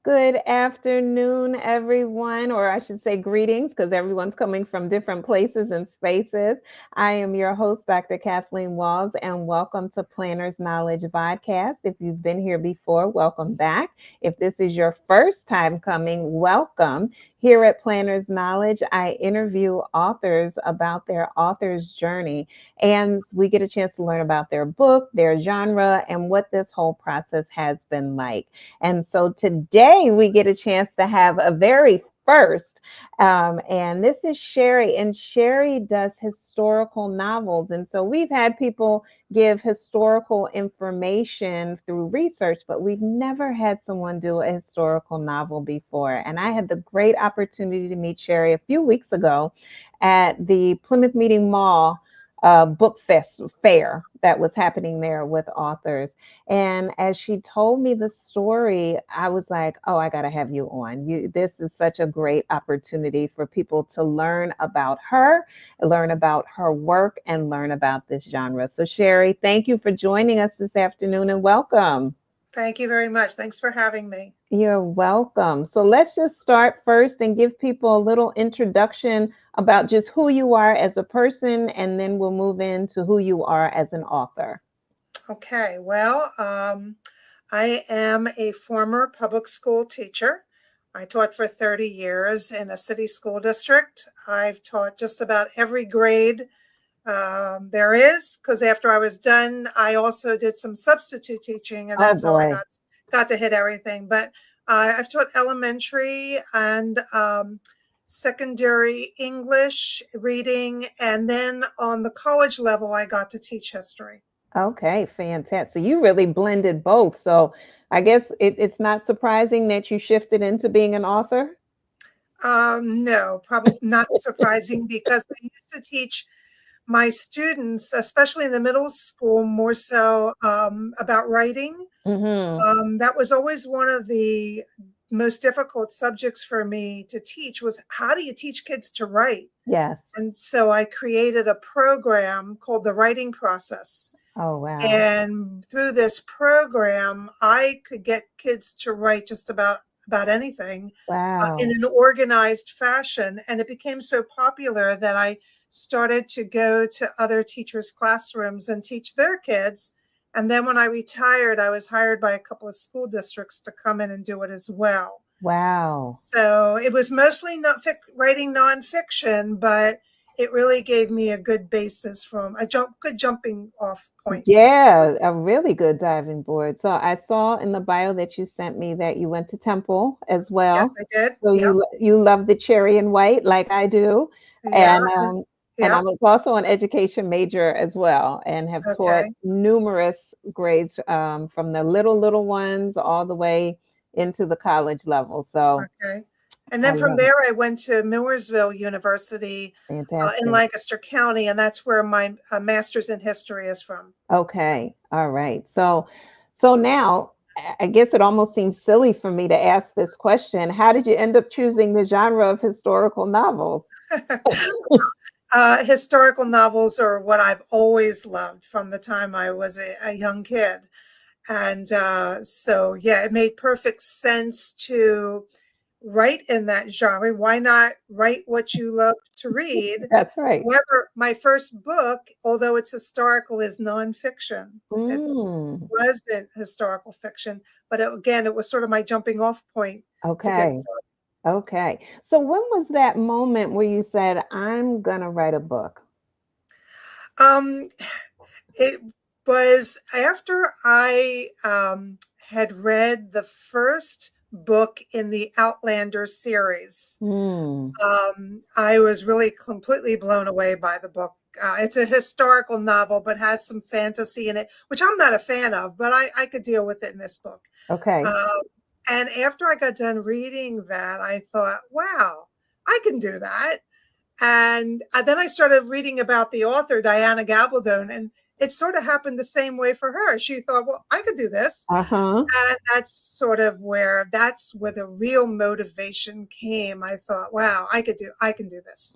Good afternoon, everyone, or I should say greetings, because everyone's coming from different places and spaces. I am your host, Dr. Kathleen Walls, and welcome to Planner's Knowledge Vodcast. If you've been here before, welcome back. If this is your first time coming, welcome. Here at Planner's Knowledge, I interview authors about their author's journey, and we get a chance to learn about their book, their genre, and what this whole process has been like. And so today we get a chance to have a very first. And this is Sherry, and Sherry does historical novels. And so we've had people give historical information through research, but we've never had someone do a historical novel before. And I had the great opportunity to meet Sherry a few weeks ago at the Plymouth Meeting Mall book fest fair that was happening there with authors. And as she told me the story, I was like, oh, I got to have you on. This is such a great opportunity for people to learn about her, learn about her work, and learn about this genre. So, Sherry, thank you for joining us this afternoon and welcome. Thank you very much. Thanks for having me. You're welcome. So let's just start first and give people a little introduction about just who you are as a person, and then we'll move into who you are as an author. Okay, well, I am a former public school teacher. I taught for 30 years in a city school district. I've taught just about every grade there is, because after I was done, I also did some substitute teaching, and Oh that's how I boy. got to hit everything. But I've taught elementary and secondary English, reading, and then on the college level, I got to teach history. Okay, fantastic. So you really blended both. So I guess it's not surprising that you shifted into being an author. No, probably not surprising because I used to teach my students, especially in the middle school, more so about writing. Mm-hmm. That was always one of the most difficult subjects for me to teach was how do you teach kids to write? Yes. And so I created a program called the writing process. Oh, wow. And through this program, I could get kids to write just about anything in Wow. an organized fashion. And it became so popular that I started to go to other teachers' classrooms and teach their kids. And then when I retired, I was hired by a couple of school districts to come in and do it as well. Wow. So it was mostly not writing nonfiction, but it really gave me a good basis from good jumping off point. Yeah, a really good diving board. So I saw in the bio that you sent me that you went to Temple as Yes, well. I did. So Yep. you love the cherry and white like I do, Yeah. and I Yep. was also an education major as well, and have taught Okay. numerous grades from the little ones all the way into the college level. So Okay. And I then from love it. there, I went to Millersville University in Fantastic. Lancaster County, and that's where my master's in history is from. Okay. All right. So now I guess it almost seems silly for me to ask this question. How did you end up choosing the genre of historical novels? Historical novels are what I've always loved from the time I was a young kid. And so, yeah, it made perfect sense to write in that genre. Why not write what you love to read? That's right. However, my first book, although it's historical, is nonfiction. It Mm, wasn't historical fiction, but again, it was sort of my jumping off point to get okay. started. Okay. So when was that moment where you said, I'm gonna write a book? Um, it was after I had read the first book in the Outlander series. Mm, I was really completely blown away by the book. It's a historical novel, but has some fantasy in it, which I'm not a fan of, but I could deal with it in this book. okay. Um, and after I got done reading that, I thought, wow, I can do that. And then I started reading about the author, Diana Gabaldon, and it sort of happened the same way for her. She thought, well, I could do this. Uh-huh. And that's where the real motivation came. I thought, wow, I can do this.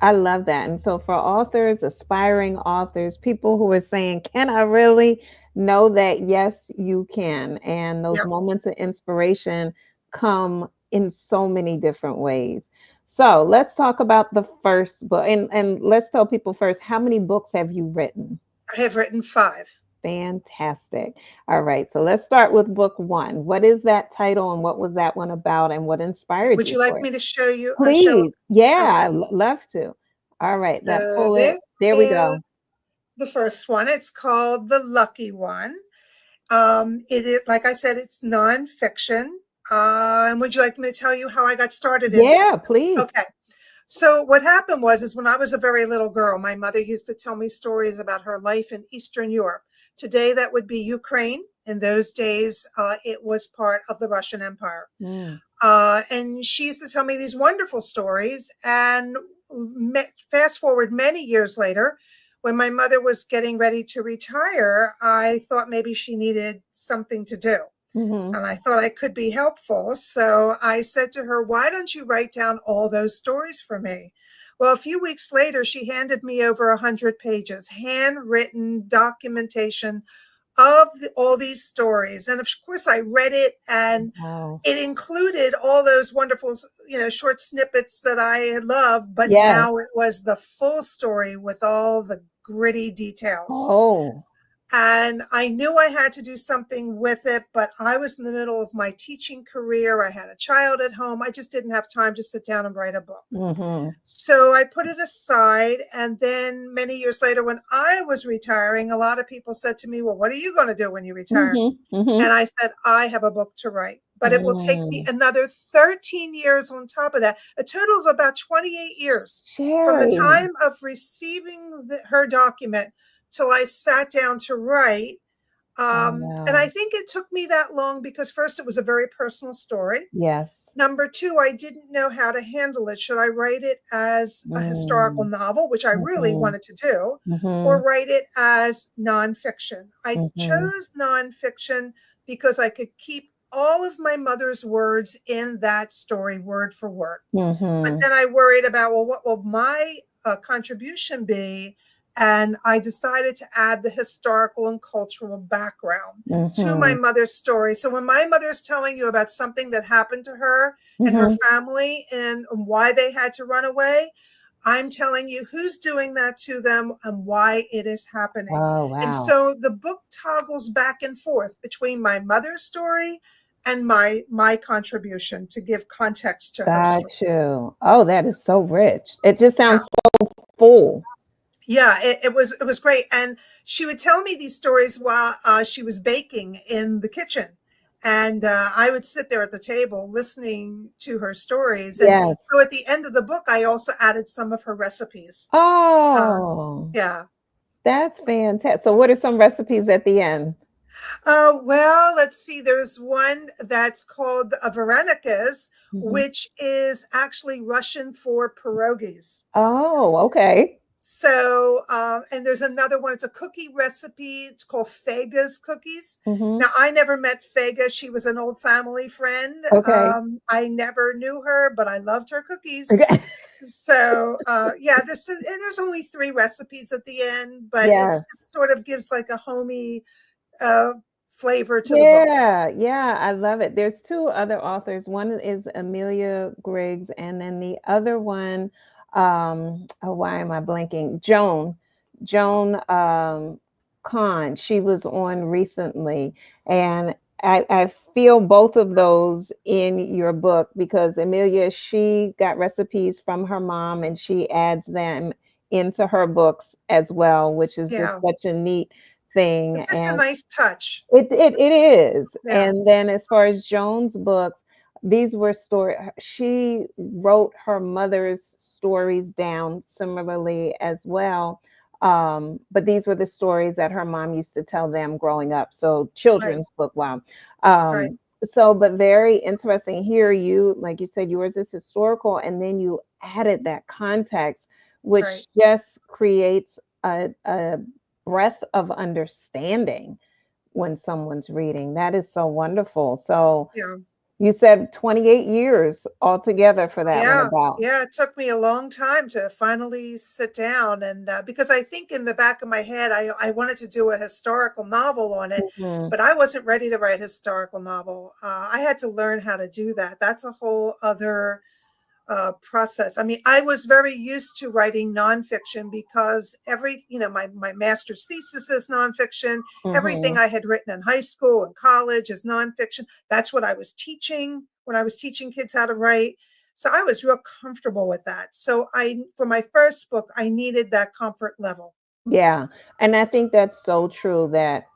I love that. And so for authors, aspiring authors, people who are saying, can I really know that? Yes, you can. And those Yep. moments of inspiration come in so many different ways. So let's talk about the first book, and let's tell people first, how many books have you written? I have written 5. Fantastic. All right, so let's start with book one. What is that title, and what was that one about, and what inspired Would you you like for it? me to show you? Show. Please. Yeah, Okay. love to. All right, that So pull it. this There we is go. the first one. It's called The Lucky One. It is, like I said, it's nonfiction. And would you like me to tell you how I got started in? Yeah, please. Okay. So what happened is when I was a very little girl, my mother used to tell me stories about her life in Eastern Europe. Today, that would be Ukraine. In those days, it was part of the Russian Empire. Mm. And she used to tell me these wonderful stories. And fast forward many years later, when my mother was getting ready to retire, I thought maybe she needed something to do. Mm-hmm. And I thought I could be helpful. So I said to her, why don't you write down all those stories for me? Well, a few weeks later, she handed me over 100 pages, handwritten documentation of all these stories. And of course, I read it, and Wow. it included all those wonderful, short snippets that I loved. But Yes. now it was the full story with all the gritty details. Oh. And I knew I had to do something with it, but I was in the middle of my teaching career. I had a child at home. I just didn't have time to sit down and write a book. Mm-hmm. So I put it aside. And then many years later, when I was retiring, a lot of people said to me, well, what are you going to do when you retire? Mm-hmm. Mm-hmm. And I said, I have a book to write, but it will take me Mm. another 13 years on top of that, a total of about 28 years from the Sherry. time of receiving her document till I sat down to write. And I Wow. think it took me that long because first, it was a very personal story. Yes. Number two, I didn't know how to handle it. Should I write it as a historical Mm. novel, which I really Mm-hmm. wanted to do, Mm-hmm. or write it as nonfiction? I Mm-hmm. chose nonfiction because I could keep all of my mother's words in that story, word for word. But Mm-hmm. then I worried about, well, what will my contribution be? And I decided to add the historical and cultural background to my Mm-hmm. mother's story. So when my mother is telling you about something that happened to her and her Mm-hmm. family and why they had to run away, I'm telling you who's doing that to them and why it is happening. Oh, And wow. so the book toggles back and forth between my mother's story and my contribution to give context to her Got story. you. Oh, that is so rich. It just Yeah. sounds so full. Yeah, it was great. And she would tell me these stories while she was baking in the kitchen. And I would sit there at the table listening to her stories. And Yes. so at the end of the book, I also added some of her recipes. Uh, Oh, yeah. that's fantastic. So what are some recipes at the end? Well, let's see. There's one that's called Veronica's, Mhm. which is actually Russian for pierogies. Oh, okay. So, and there's another one. It's a cookie recipe. It's called Fega's cookies. Mhm. Now, I never met Fega. She was an old family friend. Okay. I never knew her, but I loved her cookies. Okay. So, yeah, and there's only 3 recipes at the end, but Yeah. it sort of gives like a homey uh, flavor to the book. Yeah, yeah, I love it. There's 2 other authors. One is Amelia Griggs, and then the other one, oh, why am I blanking? Joan Kahn. She was on recently, and I feel both of those in your book because Amelia, she got recipes from her mom and she adds them into her books as well, which is just Yeah, such a neat thing. it's just a And nice touch. it is. Yeah, And then as far as Joan's books, these were she wrote her mother's stories down similarly as well. But these were the stories that her mom used to tell them growing up. So right, children's book, wow. right, So but very interesting here. You, like you said, yours is historical, and then you added that context, right. which just creates a breadth of understanding when someone's reading. That is so wonderful. So Yeah. You said 28 years altogether for that one Yeah, about. yeah, it took me a long time to finally sit down and because I think in the back of my head I wanted to do a historical novel on it, Mhm. but I wasn't ready to write a historical novel. I had to learn how to do that. That's a whole other process. I mean, I was very used to writing nonfiction because my master's thesis is nonfiction. Everything Mhm. I had written in high school and college is nonfiction. That's what I was teaching when I was teaching kids how to write. So I was real comfortable with that. So for my first book, I needed that comfort level. Yeah, and I think that's so true that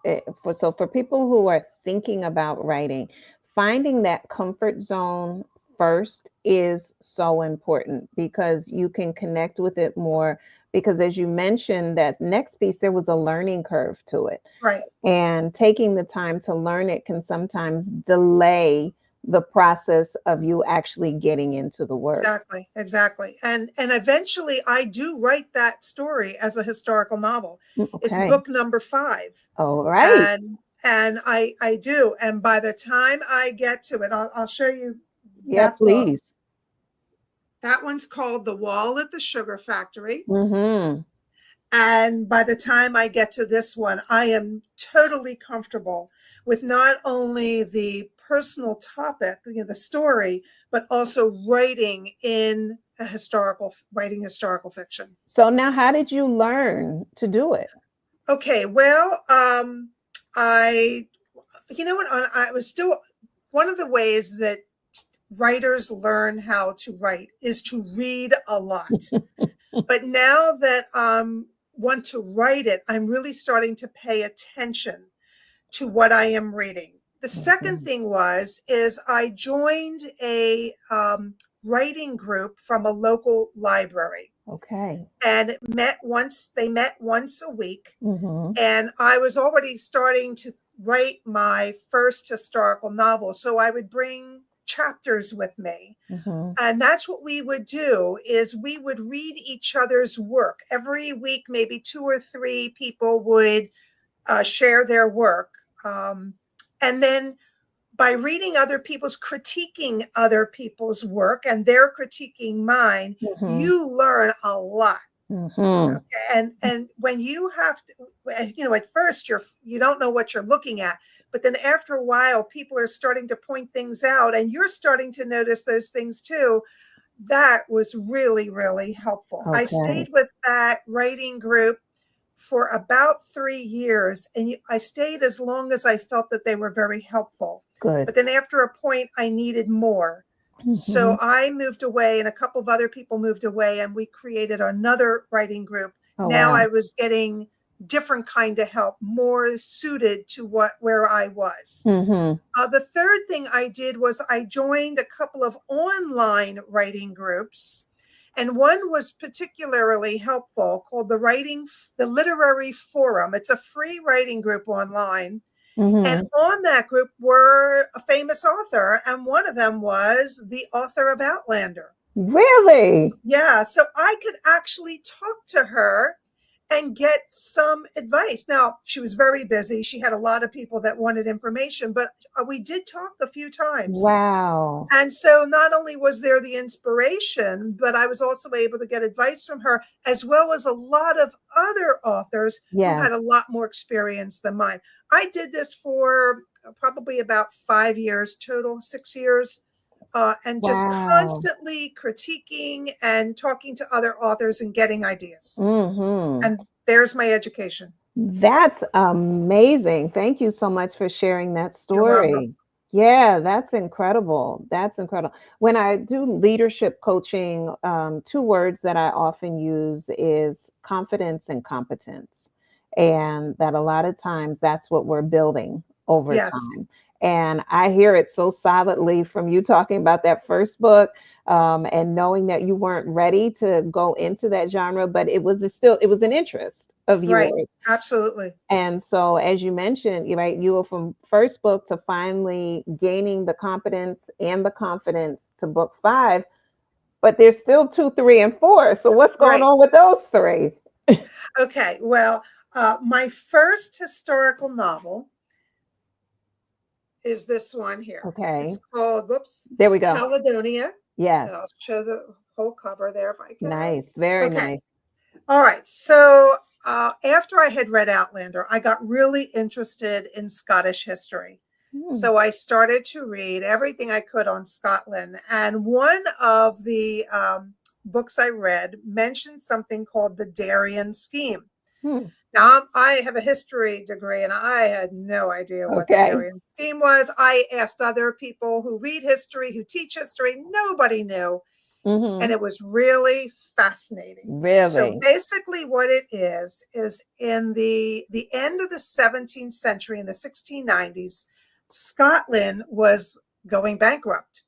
for people who are thinking about writing, finding that comfort zone first is so important because you can connect with it more because as you mentioned that next piece there was a learning curve to it. Right. And taking the time to learn it can sometimes delay the process of you actually getting into the work. Exactly, exactly. And eventually I do write that story as a historical novel. It's Okay. book number 5. All right. And I do. And by the time I get to it, I'll show you Yeah, that book. please. That one's called The Wall at the Sugar Factory. Mhm. And by the time I get to this one, I am totally comfortable with not only the personal topic, the story, but also writing historical fiction. So now how did you learn to do it? Okay, well, I, you know what, I was still, one of the ways that writers learn how to write is to read a lot. But now that want to write it, I'm really starting to pay attention to what I am reading. The second Mhm. thing is I joined a writing group from a local library Okay. and they met once a week. Mhm. And I was already starting to write my first historical novel. So I would bring chapters with me. Mhm. And that's what we would do is we would read each other's work every week. Maybe 2 or 3 people would share their work. And then by reading critiquing other people's work and they're critiquing mine, Mhm. you learn a lot. Mhm. Okay. And when you have to, at first you don't know what you're looking at, but then after a while, people are starting to point things out and you're starting to notice those things too. That was really, really helpful. I Okay. stayed with that writing group for about 3 years, and I stayed as long as I felt that they were very helpful. Good. But then after a point, I needed more. So Mhm. I moved away, and a couple of other people moved away, and we created another writing group. Oh Now wow. I was getting different kind of help, more suited to where I was. Mhm. The third thing I did was I joined a couple of online writing groups, and one was particularly helpful called the Literary Forum. It's a free writing group online. And Mhm. on that group were a famous author, and one of them was the author of Outlander. Really? Yeah, so I could actually talk to her and get some advice. Now, she was very busy. She had a lot of people that wanted information, but we did talk a few times. Wow. And so not only was there the inspiration, but I was also able to get advice from her, as well as a lot of other authors who Yes. had a lot more experience than mine. I did this for probably about 5 years total, 6 years, and just Wow. constantly critiquing and talking to other authors and getting ideas. Mhm. And there's my education. That's amazing. Thank you so much for sharing that You're welcome. story. Yeah, that's incredible. That's incredible. When I do leadership coaching, 2 words that I often use is confidence and competence. And that a lot of times that's what we're building over Yes, time. And I hear it so solidly from you talking about that first book, and knowing that you weren't ready to go into that genre, but it was an interest of right. yours. Absolutely. And so, as you mentioned, right, you were from first book to finally gaining the competence and the confidence to book 5, but there's still 2, 3, and 4. So what's going Right. on with those 3? Okay. Well, my first historical novel is this one here. Okay. It's called, whoops, There we go. Caledonia. Yes. And I'll show the whole cover there if I can. Nice. Very nice. All right. So after I had read Outlander, I got really interested in Scottish history. So I started to read everything I could on Scotland. And one of the books I read mentioned something called the Darien Scheme. Now, I have a history degree and I had no idea what the Darien Scheme was. I asked other people who read history, who teach history. Nobody knew. And it was really fascinating. Really? So basically what it is in the end of the 17th century, in the 1690s, Scotland was going bankrupt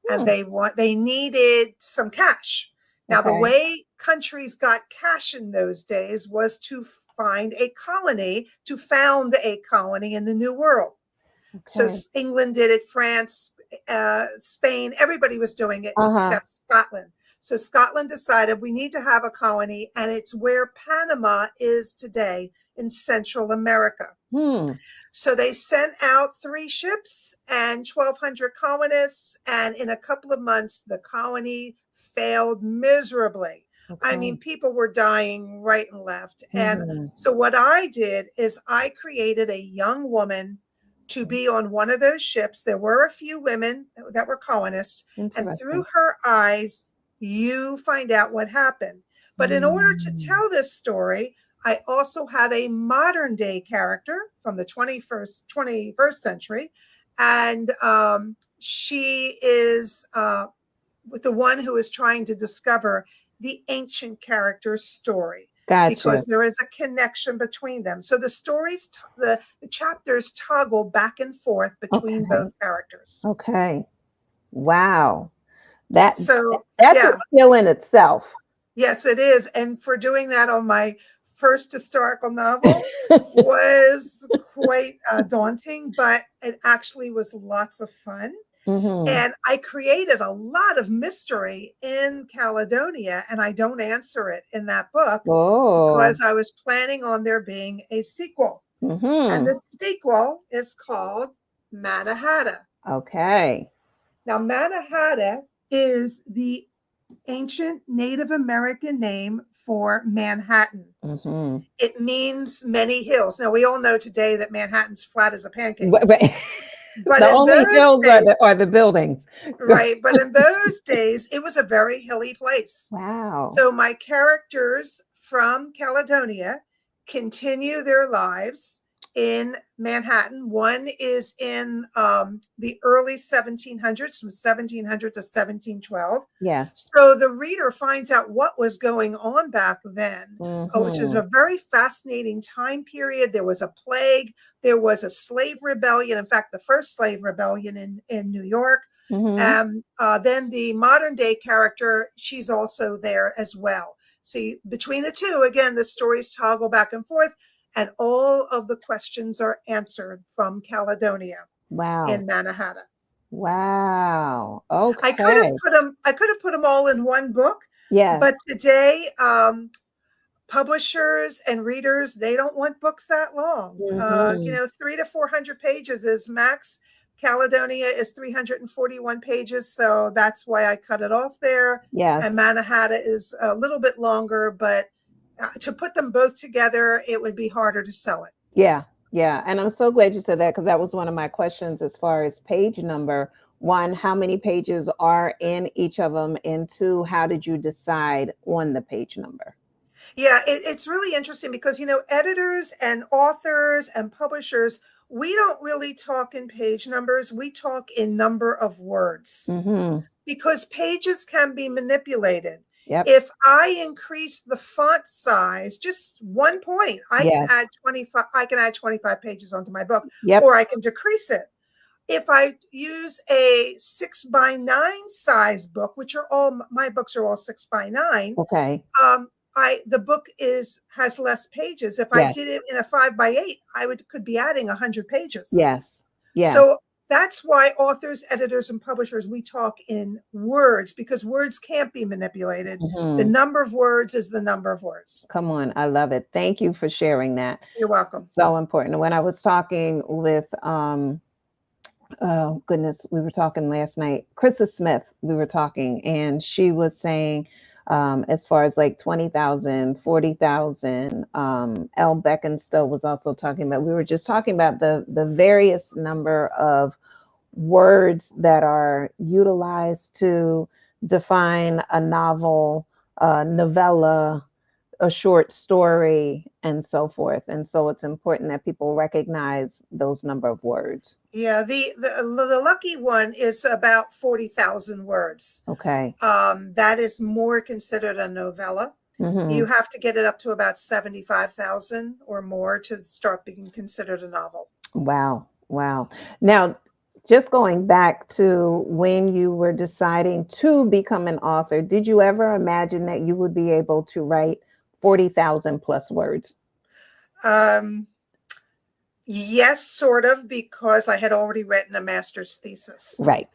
and they needed some cash. Now, the way countries got cash in those days was to find a colony, to found a colony in the New World. So England did it, France, Spain, everybody was doing it except Scotland. So Scotland decided we need to have a colony, and it's where Panama is today in Central America. So they sent out 3 ships and 1,200 colonists, and in a couple of months, the colony failed miserably. I mean, people were dying right and left. And so what I did is I created a young woman to be on one of those ships. There were a few women that were colonists, and through her eyes, you find out what happened. But in order to tell this story, I also have a modern day character from the 21st century. And she is the one who is trying to discover the ancient character's story. Because there is a connection between them. So the stories, the chapters toggle back and forth between both characters. Wow. That's a skill in itself. Yes, it is. And for doing that on my first historical novel was quite daunting, but it actually was lots of fun. And I created a lot of mystery in Caledonia, and I don't answer it in that book because I was planning on there being a sequel. And the sequel is called MANNAHATTA. Now, MANNAHATTA is the ancient Native American name for Manhattan. It means many hills. Now, we all know today that Manhattan's flat as a pancake. But the only hills are the buildings. Right. But in those days, it was a very hilly place. Wow. So my characters from Caledonia continue their lives in Manhattan. One is in the early 1700s, from 1700 to 1712. So the reader finds out what was going on back then, which is a very fascinating time period. There was a plague. There was a slave rebellion. In fact, the first slave rebellion in New York. Then the modern day character, she's also there as well. See, between the two, again, the stories toggle back and forth, and all of the questions are answered from Caledonia in MANNAHATTA. Wow. I could have put them all in one book. But today, publishers and readers, they don't want books that long. 300 to 400 pages is max. Caledonia is 341 pages, so that's why I cut it off there. And MANNAHATTA is a little bit longer, but to put them both together, it would be harder to sell it. And I'm so glad you said that, because that was one of my questions as far as page number. 1, how many pages are in each of them? And 2, how did you decide on the page number? It's really interesting because, editors and authors and publishers, we don't really talk in page numbers. We talk in number of words because pages can be manipulated. If I increase the font size just 1 point, I can add 25. I can add 25 pages onto my book, or I can decrease it. If I use a 6x9 size book, which are all my books are all 6x9. The book has less pages. If I did it in a 5x8, I could be adding 100 pages. So that's why authors, editors, and publishers, we talk in words, because words can't be manipulated. The number of words is the number of words. Come on. I love it. Thank you for sharing that. You're welcome. So important. When I was talking with oh goodness, we were talking last night. Krista Smith, we were talking, and she was saying, as far as like 20,000, 40,000. Elle Beckenstowe was also talking about, we were just talking about the various number of words that are utilized to define a novel, a novella, a short story, and so forth. And so it's important that people recognize those number of words. Yeah, the lucky one is about 40,000 words. Okay. That is more considered a novella. You Mm-hmm. have to get it up to about 75,000 or more to start being considered a novel. Wow. Wow. Now, just going back to when you were deciding to become an author, did you ever imagine that you would be able to write 40,000 plus words? Um, yes, sort of, because I had already written a master's thesis. Right.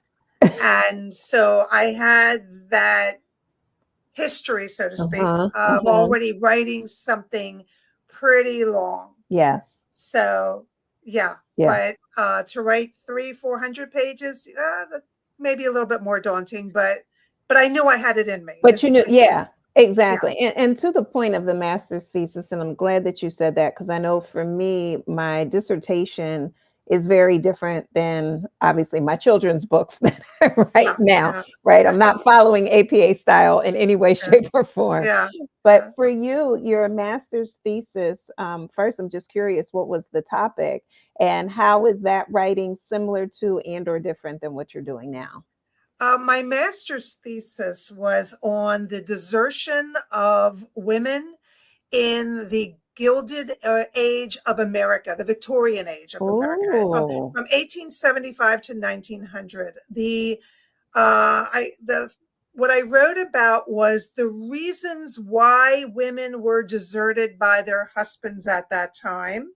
And so I had that history, so to speak, Uh-huh. of Uh-huh. already writing something pretty long. Yes. So, yeah, Yeah. but to write 300-400 pages, maybe a little bit more daunting, but I knew I had it in me. But you knew, yeah, Yeah, exactly. And to the point of the master's thesis, and I'm glad that you said that, because I know for me, my dissertation is very different than obviously my children's books that I write yeah, now, yeah, right? I'm not following APA style in any way, yeah, shape, or form. yeah, But yeah. for you, your master's thesis, first, I'm just curious, what was the topic, and how is that writing similar to and or different than what you're doing now? My master's thesis was on the desertion of women in the Gilded Age of America, the Victorian Age of America, Oh, from 1875 to 1900. The what I wrote about was the reasons why women were deserted by their husbands at that time,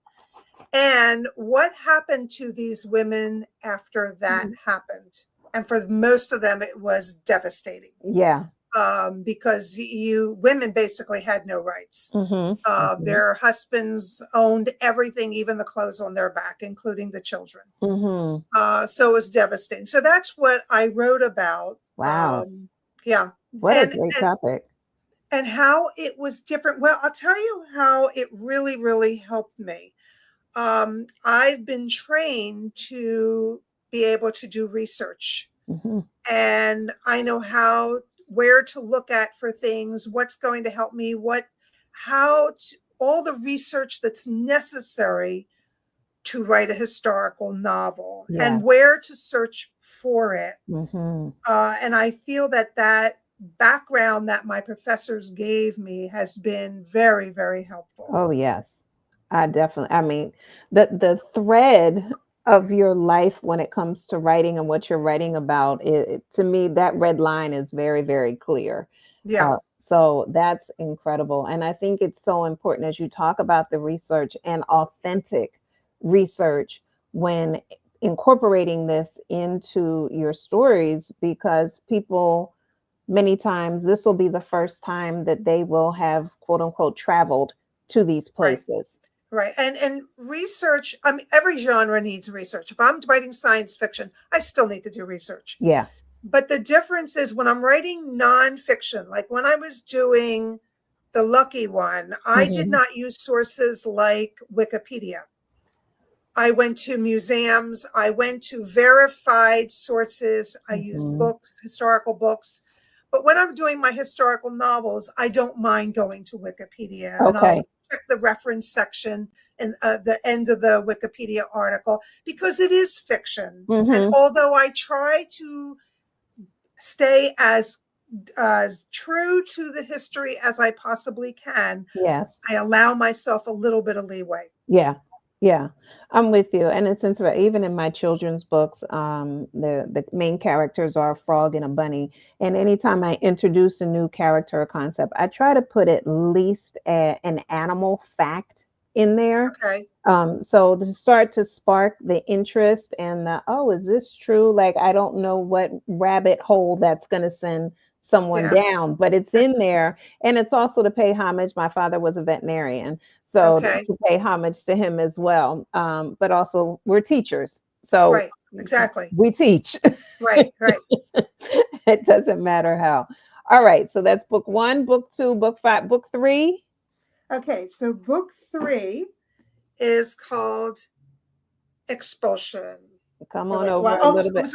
and what happened to these women after that happened. And for most of them, it was devastating, yeah. because women basically had no rights. Mhm, mhm, Their husbands owned everything, even the clothes on their back, including the children. mhm. So it was devastating. So that's what I wrote about. Wow, Yeah, what a and great and topic. and how it was different. Well, I'll tell you how it really, really helped me. I've been trained to be able to do research, Mhm. and I know where to look at for things, what's going to help me, all the research that's necessary to write a historical novel, Yeah. and where to search for it. Mhm. And I feel that background that my professors gave me has been very, very helpful. Oh, yes. I mean, the thread of your life when it comes to writing and what you're writing about, to me, that red line is very, very clear. Yeah, So that's incredible. And I think it's so important as you talk about the research and authentic research when incorporating this into your stories, because people, many times, this will be the first time that they will have, quote unquote, traveled to these right. places. Right. And research, I mean, every genre needs research. If I'm writing science fiction, I still need to do research. Yeah. But the difference is when I'm writing nonfiction, like when I was doing The Lucky One, I did Mhm. not use sources like Wikipedia. I went to museums, I went to verified sources, I used Mhm. books, historical books. But when I'm doing my historical novels, I don't mind going to Wikipedia, and I'll Okay. check the reference section and the end of the Wikipedia article, because it is fiction. And Mhm. although I try to stay as true to the history as I possibly can, Yes. I allow myself a little bit of leeway. Yeah. Yeah. I'm with you. And it's interesting. Even in my children's books, the main characters are a frog and a bunny. And anytime I introduce a new character or concept, I try to put at least an animal fact in there. Okay. So to start to spark the interest and the, oh, is this true? Like, I don't know what rabbit hole that's going to send someone Yeah. down, but it's in there. And it's also to pay homage. My father was a veterinarian, so Okay. to pay homage to him as well. But also, we're teachers. So Right. exactly. We teach. Right, right. It doesn't matter how. All right, so that's book one, book two, book five, book three. Okay, so book 3 is called Expulsion. Come Oh on wait, over a oh, little bit.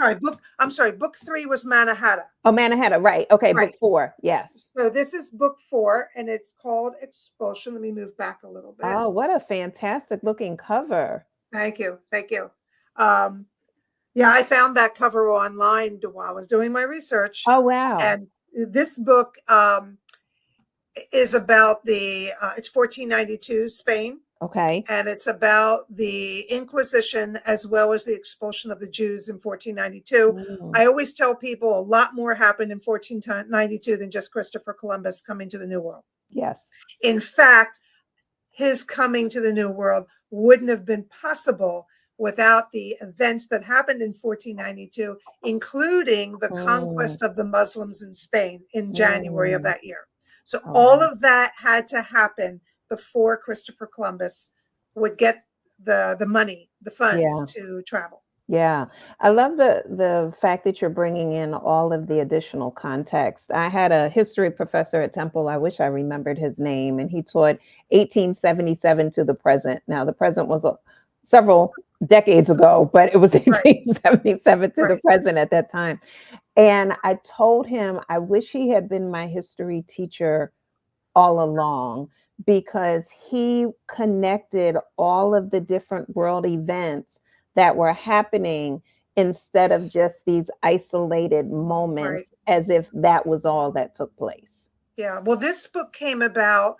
I'm sorry. Book 3 was MANNAHATTA. Oh, MANNAHATTA, right. Okay, Right. book four. Yes. So this is book 4, and it's called Expulsion. Let me move back a little bit. Oh, what a fantastic looking cover. Thank you, thank you. Um, yeah, I found that cover online while I was doing my research, Oh, wow. and this book is about it's 1492 Spain. Okay. And it's about the Inquisition as well as the expulsion of the Jews in 1492. Mm, I always tell people a lot more happened in 1492 than just Christopher Columbus coming to the New World. yes. In fact, his coming to the New World wouldn't have been possible without the events that happened in 1492, including the Mm, conquest of the Muslims in Spain in January of mm. that year. So Oh, all wow. of that had to happen before Christopher Columbus would get the money, the funds Yeah. to travel. Yeah, I love the fact that you're bringing in all of the additional context. I had a history professor at Temple. I wish I remembered his name, and he taught 1877 to the present. Now, the present was several decades ago, but it was Right, 1877 to the right. present at that time. And I told him I wish he had been my history teacher all along because he connected all of the different world events that were happening instead of just these isolated moments Right. as if that was all that took place. Yeah. Well, this book came about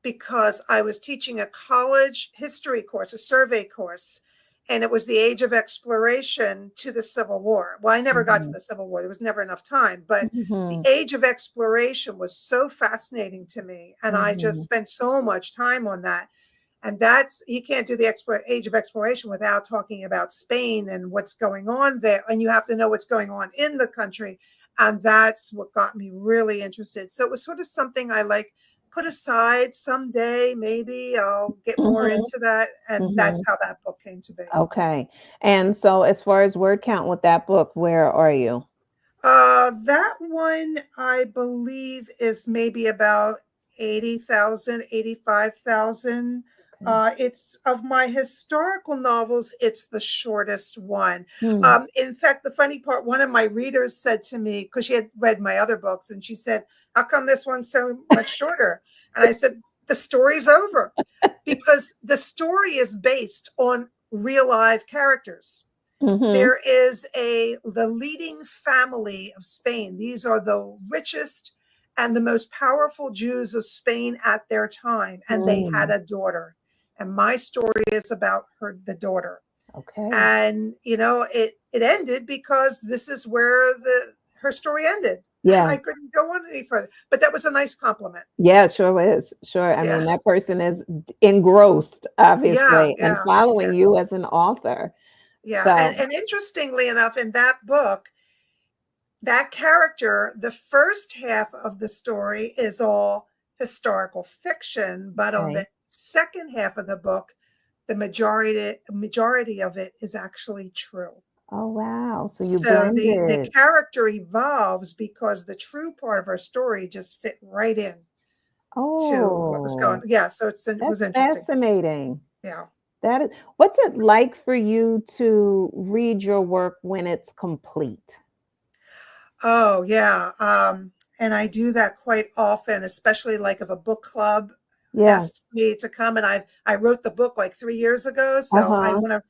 because I was teaching a college history course, a survey course, and it was the age of exploration to the Civil War. Well, I never got to Mhm. the Civil War. There was never enough time, but the Mhm. age of exploration was so fascinating to me. And I just Mhm. spent so much time on that. And that's, you can't do the age of exploration without talking about Spain and what's going on there. And you have to know what's going on in the country. And that's what got me really interested. So it was sort of something I like put aside someday. Maybe I'll get more Mhm. into that. And that's Mhm. how that book came to be. Okay. And so as far as word count with that book, where are you? That one, I believe, is maybe about 80,000, 85,000. Okay. It's of my historical novels, it's the shortest one. Hmm. In fact, the funny part, one of my readers said to me, because she had read my other books, and she said, "How come this one's so much shorter?" And I said, "The story's over," because the story is based on real live characters. Mhm. There is the leading family of Spain. These are the richest and the most powerful Jews of Spain at their time, and they had Mm. a daughter. And my story is about the daughter. Okay. And it ended because this is where the her story ended. And Yeah. I couldn't go on any further. But that was a nice compliment. Yeah, it sure is. Sure. I Yeah. mean, that person is engrossed, Yeah, obviously, and yeah, yeah, following you as an author. yeah. And, So, and interestingly enough, in that book, that character, the first half of the story is all historical fiction, but on okay. the second half of the book, the majority of it is actually true. Oh, wow. So you So the blended. character evolves because the true part of our story just fit right in to what was going. Oh, Yeah, so it that's was interesting. fascinating. Yeah. That is, what's it like for you to read your work when it's complete? Oh, yeah. And I do that quite often, especially like if a book club Yeah. asks me to come, and I wrote the book like 3 years ago. So I Uh-huh. want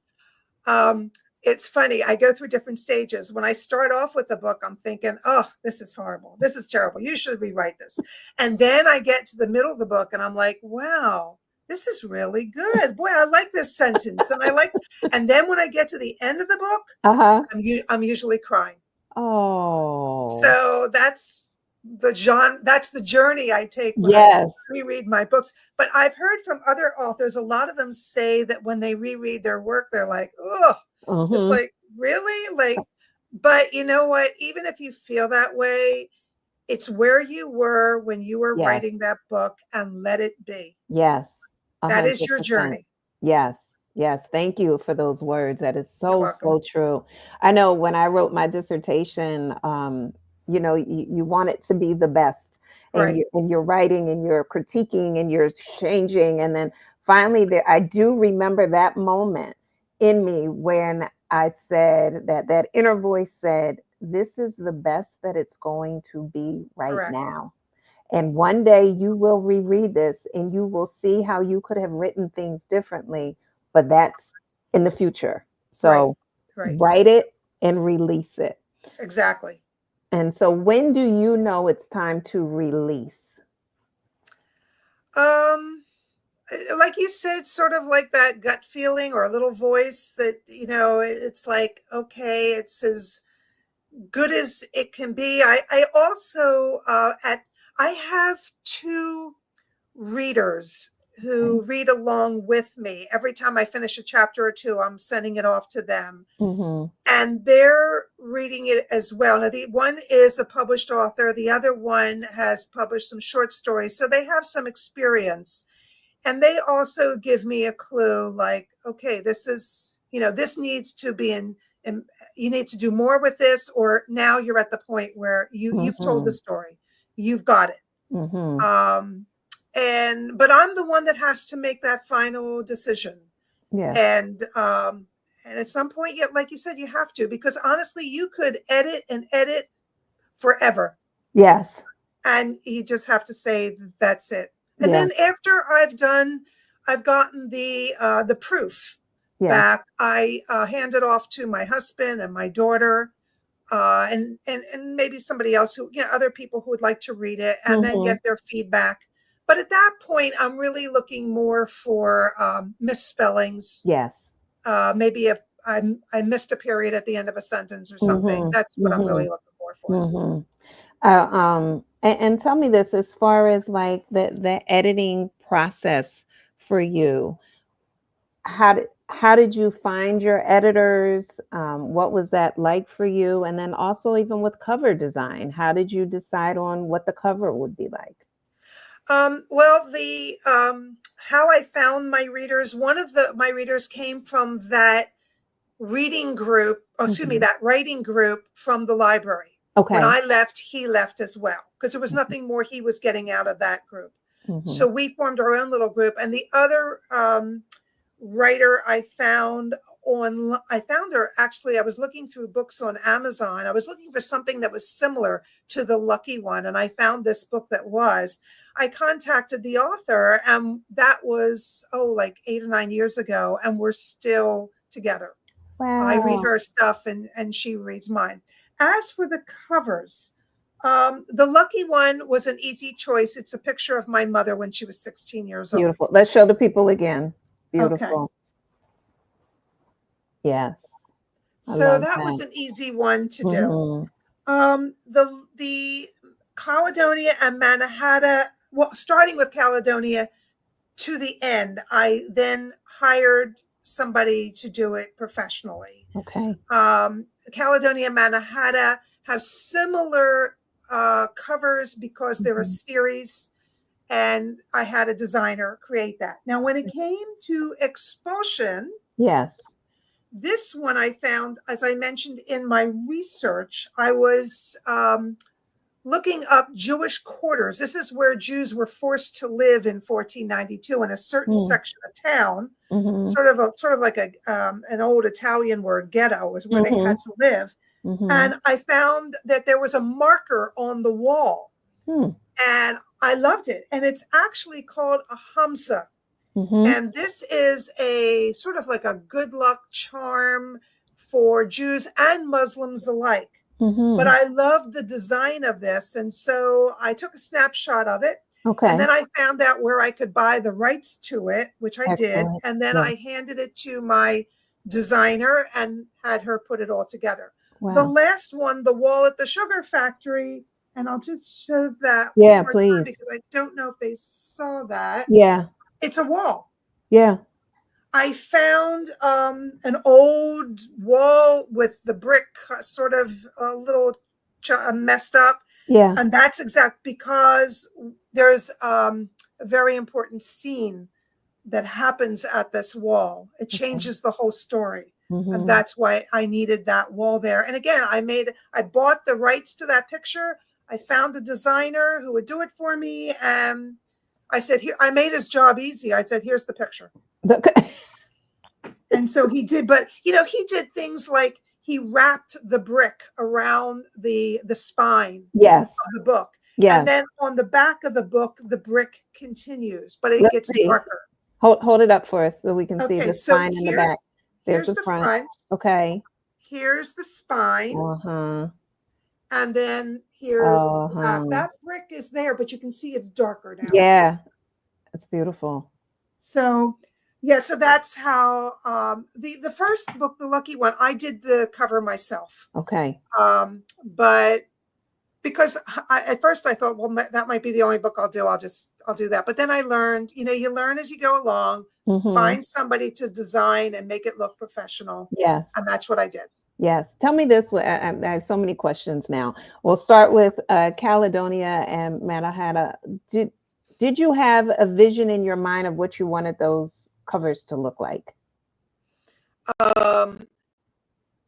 to, it's funny. I go through different stages. When I start off with the book, I'm thinking, oh, this is horrible. This is terrible. You should rewrite this. And then I get to the middle of the book and I'm like, wow, this is really good. Boy, I like this sentence. And then when I get to the end of the book, Uh-huh. I'm usually crying. Oh, So that's the journey I take when I yes. reread my books. But I've heard from other authors, a lot of them say that when they reread their work, they're like, oh, it's Mm-hmm. like, really? Like, but you know what? Even if you feel that way, it's where you were when you were Yes. writing that book, and let it be. Yes. That is your 100%. journey. Yes. Yes, thank you for those words. That is You're so, welcome. so true. I know when I wrote my dissertation, you want it to be the best, and Right. you're writing and you're critiquing and you're changing, and then finally, there I do remember that moment in me when I said that inner voice said, "This is the best that it's going to be right Correct. now." And one day you will reread this and you will see how you could have written things differently, but that's in the future. Right. So Right. write it and release it. Exactly. And so when do you know it's time to release? Um, like you said, sort of like that gut feeling or a little voice that, it's like, okay, it's as good as it can be. I also, I have two readers Okay. who read along with me. Every time I finish a chapter or two, I'm sending it off to them. Mm-hmm. And they're reading it as well. Now, the one is a published author, the other one has published some short stories. So they have some experience. And they also give me a clue like, okay, this is, this needs to be in you need to do more with this, or now you're at the point where you've told the Mm-hmm. story, you've got it. Mm-hmm. Um, but I'm the one that has to make that final decision. Yes. And at some point, yet, like you said, you have to, because honestly, you could edit and edit forever. Yes. And you just have to say that's it. And Yeah. then after I've gotten the proof Yes. back. I hand it off to my husband and my daughter, and maybe somebody else who, other people who would like to read it, and then Mm-hmm. get their feedback. But at that point, I'm really looking more for misspellings. Yes. Maybe if I missed a period at the end of a sentence or something. That's Mm-hmm. what I'm Mm-hmm. really looking more for. Mm-hmm. And tell me this as far as like the editing process for you. How did you find your editors? What was that like for you? And then also even with cover design, how did you decide on what the cover would be like? Well, the how I found my readers, one of my readers came from that reading group, oh, excuse me, Mhm. that writing group from the library. When Okay. I left, he left as well, because there was nothing more he was getting out of that group. Mhm. So we formed our own little group. And the other writer I found her actually, I was looking through books on Amazon. I was looking for something that was similar to the Lucky One. And I found this book that was. I contacted the author, and that was, like 8 or 9 years ago. And we're still together. I read Wow. her stuff, and she reads mine. As for the covers, the Lucky One was an easy choice. It's a picture of my mother when she was 16 years old. Beautiful. Let's show the people again. Okay. Beautiful. Yes. I So love that was that. an easy one to do. Mhm. The Caledonia and Mannahatta, well, starting with Caledonia to the end, I then hired somebody to do it professionally. Okay. Caledonia and Mannahatta have similar covers because they're a Mhm. series, and I had a designer create that. Now, when it came to Expulsion, Yes. this one I found, as I mentioned in my research, I was looking up Jewish quarters. This is where Jews were forced to live in 1492 in a certain Mm. section of town, Mhm. sort of like an old Italian word, ghetto, is where they had Mhm. to live. Mhm. And I found that there was a marker on the wall, Hmm. and I loved it. And it's actually called a Hamza. Mhm. And this is a sort of like a good luck charm for Jews and Muslims alike. But Mhm. I love the design of this. And so I took a snapshot of it. And Okay. then I found out where I could buy the rights to it, which I did. Excellent. And then Yeah. I handed it to my designer and had her put it all together. The Wow. last one, the wall at the sugar factory, and I'll just show that one Yeah, more time please. because I don't know if they saw that. Yeah. It's a wall. Yeah. I found an old wall with the brick sort of a little messed up. Yeah. And that's exact because there's a very important scene that happens at this wall. It changes the whole story. And Mhm. that's why I needed that wall there. And again, I bought the rights to that picture. I found a designer who would do it for me. And I said, here, I made his job easy. I said, here's the picture. And so he did, but he did things like he wrapped the brick around the spine Yes. of the book. Yes. And then on the back of the book, the brick continues, but it Let's gets see. darker. Hold it up for us so we can see Okay, the so spine in the back. There's here's the front. Okay. Here's the spine. Uh-huh. And then here's the back. That brick is there, but you can see it's darker now. Yeah. It's beautiful. So yeah, so that's how the first book, The Lucky One, I did the cover myself. Okay. But because at first I thought, well, that might be the only book I'll do. I'll do that. But then I learned, you learn as you go along. Find somebody to design and make it look professional. Yes. And that's what I did. Yes. Tell me this. I have so many questions now. We'll start with Caledonia and MANNAHATTA. Did you have a vision in your mind of what you wanted those covers to look like?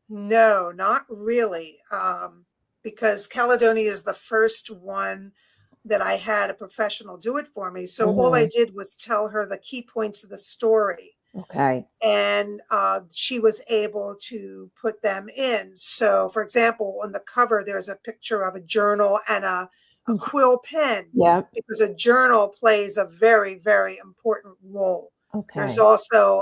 No, not really. Because Caledonia is the first one that I had a professional do it for me. So all I did was tell her the key points of the story. Okay. And she was able to put them in. So, for example, on the cover, there's a picture of a journal and a quill pen. Yeah. Because a journal plays a very, very important role. Okay. There's also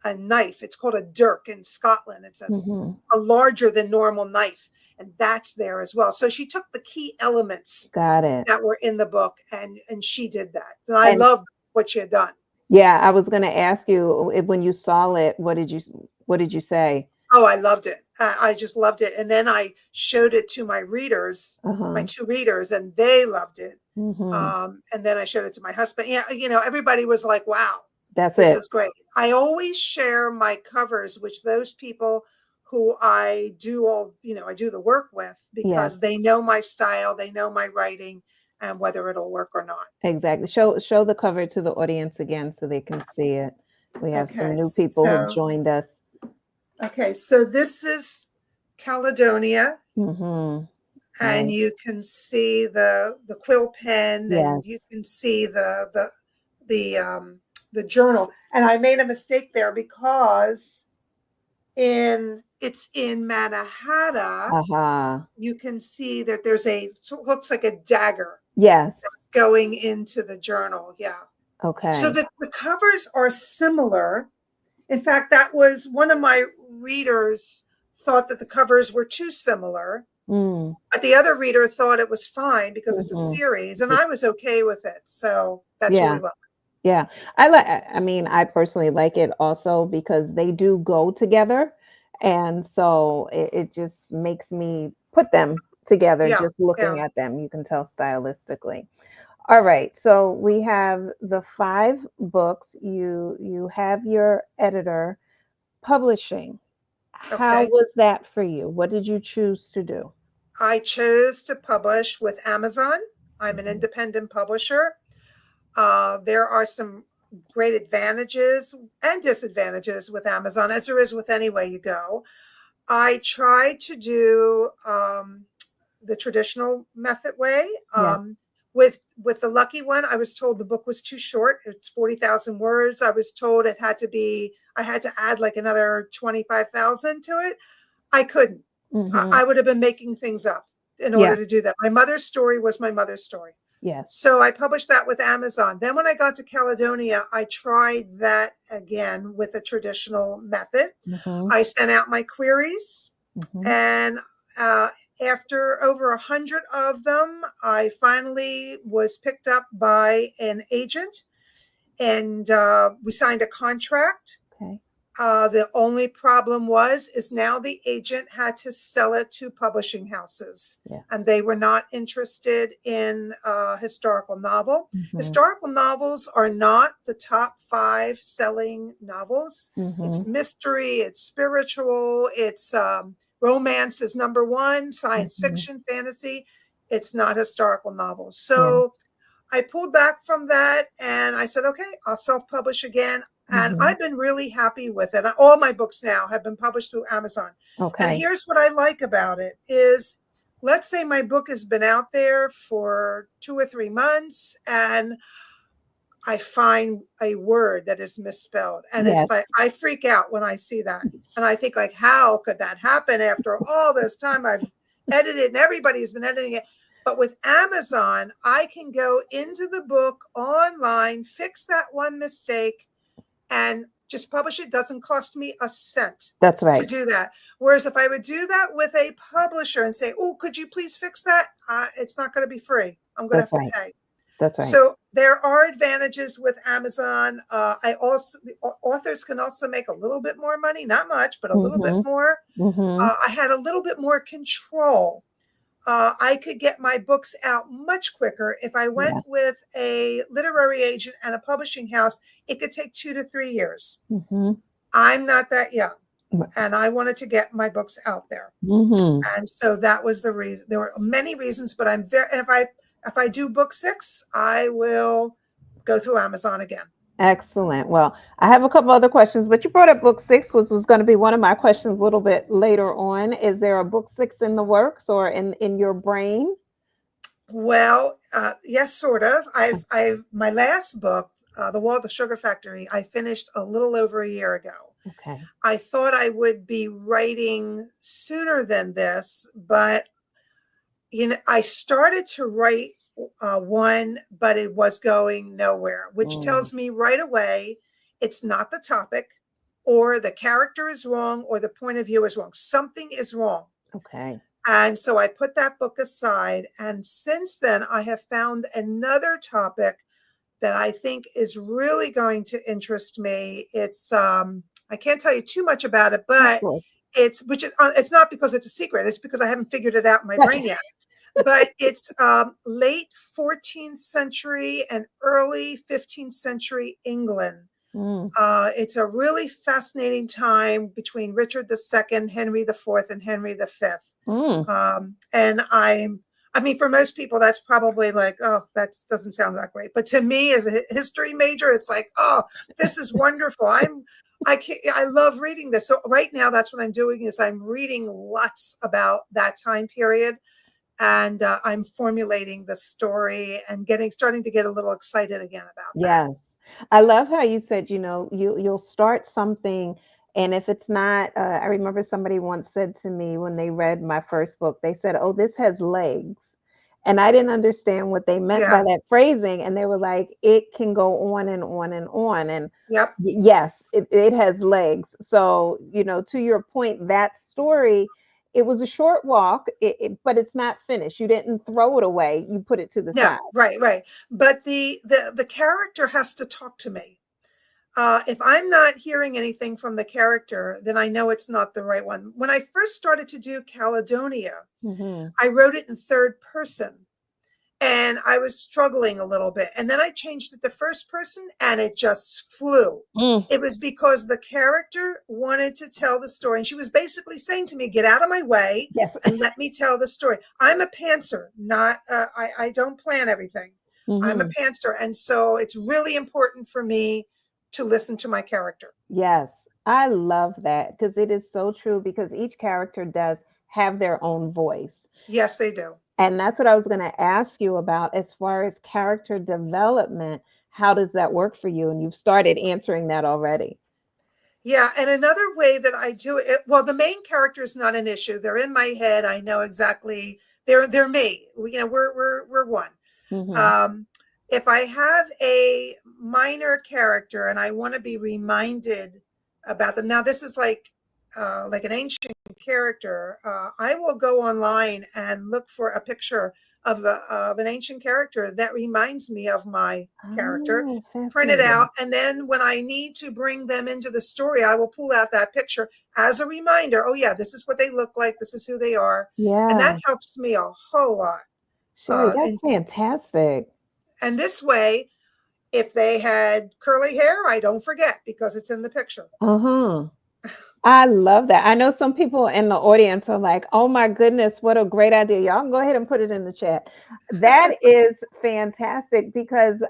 a knife. It's called a dirk in Scotland. It's a larger than normal knife. And that's there as well. So she took the key elements that were in the book and she did that. And I loved what she had done. Yeah, I was going to ask you, when you saw it, what did you say? Oh, I loved it. I just loved it. And then I showed it to my readers, my 2 readers, and they loved it. And then I showed it to my husband. Yeah, everybody was like, wow, this is great. I always share my covers with those people who I do I do the work with, because they know my style, they know my writing, and whether it'll work or not. Exactly. Show the cover to the audience again so they can see it. We have some new people who joined us. Okay, so this is Caledonia. And you can see the quill pen, and you can see the journal. And I made a mistake there because it's in MANNAHATTA. You can see that there's looks like a dagger. Yes. That's going into the journal. Yeah. Okay. So the covers are similar. In fact, that was one of my readers thought that the covers were too similar. But the other reader thought it was fine because it's a series, and I was okay with it. So that's really well. Yeah. I personally like it also because they do go together. And so it just makes me put them together, just looking at them. You can tell stylistically. All right. So we have the 5 books. You have your editor publishing. How was that for you? What did you choose to do? I chose to publish with Amazon. I'm an independent publisher. There are some great advantages and disadvantages with Amazon, as there is with any way you go. I tried to do the traditional method way. With the Lucky One, I was told the book was too short. It's 40,000 words. I was told I had to add like another 25,000 to it. I couldn't. I would have been making things up in order to do that. My mother's story was my mother's story. Yes. So I published that with Amazon. Then when I got to Caledonia, I tried that again with a traditional method. I sent out my queries, and after over 100 of them, I finally was picked up by an agent, and we signed a contract. Okay. The only problem is now the agent had to sell it to publishing houses, and they were not interested in a historical novel. Historical novels are not the top 5 selling novels. It's mystery, it's spiritual, it's romance is number 1, science fiction, fantasy. It's not historical novels. So I pulled back from that and I said, okay, I'll self-publish again. And Mhm. I've been really happy with it. All my books now have been published through Amazon. And Okay. here's what I like about it is, let's say my book has been out there for 2 or 3 months and I find a word that is misspelled. And it's Yes. like, I freak out when I see that. And I think like, how could that happen after all this time I've edited and everybody's been editing it? But with Amazon, I can go into the book online, fix that one mistake, and just publish it. Doesn't cost me a cent That's to right. do that. Whereas if I would do that with a publisher and say, oh, could you please fix that? It's not going to be free. I'm going to That's have to right. pay. That's right. So there are advantages with Amazon. The authors can also make a little bit more money, not much, but a little bit Mhm. more. Mhm. I had a little bit more control. I could get my books out much quicker. If I went Yeah. with a literary agent and a publishing house, it could take 2 to 3 years. Mhm. I'm not that young, and I wanted to get my books out there. Mhm. And so that was the reason. There were many reasons, but and if I do book 6, I will go through Amazon again. Excellent. Well, I have a couple other questions, but you brought up book 6, which was going to be one of my questions a little bit later on. Is there a book 6 in the works or in your brain? Well, yes, sort of. My last book, The Wall, the Sugar Factory, I finished a little over a year ago. Okay. I thought I would be writing sooner than this, but I started to write one, but it was going nowhere, which Mm, tells me right away it's not the topic, or the character is wrong, or the point of view is wrong. Something is wrong. okay. And so I put that book aside. And since then, I have found another topic that I think is really going to interest me. I can't tell you too much about it, Of but course. it's not because it's a secret. It's because I haven't figured it out in my Gotcha. brain yet. But it's late 14th century and early 15th century England. Mm, It's a really fascinating time between Richard II, Henry IV, and Henry V. mm. And I mean, for most people, that's probably like, oh, that doesn't sound that great. But to me, as a history major, it's like, oh, this is wonderful. I love reading this. So right now, that's what I'm doing is I'm reading lots about that time period, and I'm formulating the story and starting to get a little excited again about that. Yes. I love how you said, you'll start something, and if it's not, I remember somebody once said to me when they read my first book, they said, "Oh, this has legs." And I didn't understand what they meant by Yeah. that phrasing, and they were like, "It can go on and on and on." And Yep. yes, it has legs. So, to your point, that story, it was a short walk, but it's not finished. You didn't throw it away. You put it to the Yeah. side. Right. Right. But the character has to talk to me. If I'm not hearing anything from the character, then I know it's not the right one. When I first started to do Caledonia, Mhm. I wrote it in third person and I was struggling a little bit. And then I changed it to first person and it just flew. Mm. It was because the character wanted to tell the story. And she was basically saying to me, get out of my way Yes. and let me tell the story. I'm a pantser, not, I don't plan everything. I'm a Mhm. pantser. And so it's really important for me to listen to my character. Yes. I love that because it is so true because each character does have their own voice. Yes, they do. And that's what I was gonna ask you about as far as character development. How does that work for you? And you've started answering that already. Yeah, and another way that I do it, well, the main character is not an issue. They're in my head. I know exactly. They're me. We're one. Mhm. Um, if I have a minor character and I want to be reminded about them, now this is like an ancient character. I will go online and look for a picture of an ancient character that reminds me of my character, Oh, print it fascinating. out, and then when I need to bring them into the story, I will pull out that picture as a reminder. Oh yeah, this is what they look like. This is who they are, and that Yeah. helps me a whole lot. Sherry, And that's fantastic. this way, if they had curly hair, I don't forget because it's in the picture. Uh-huh. I love that. I know some people in the audience are like, "Oh my goodness, what a great idea." Y'all can go ahead and put it in the chat. That is fantastic because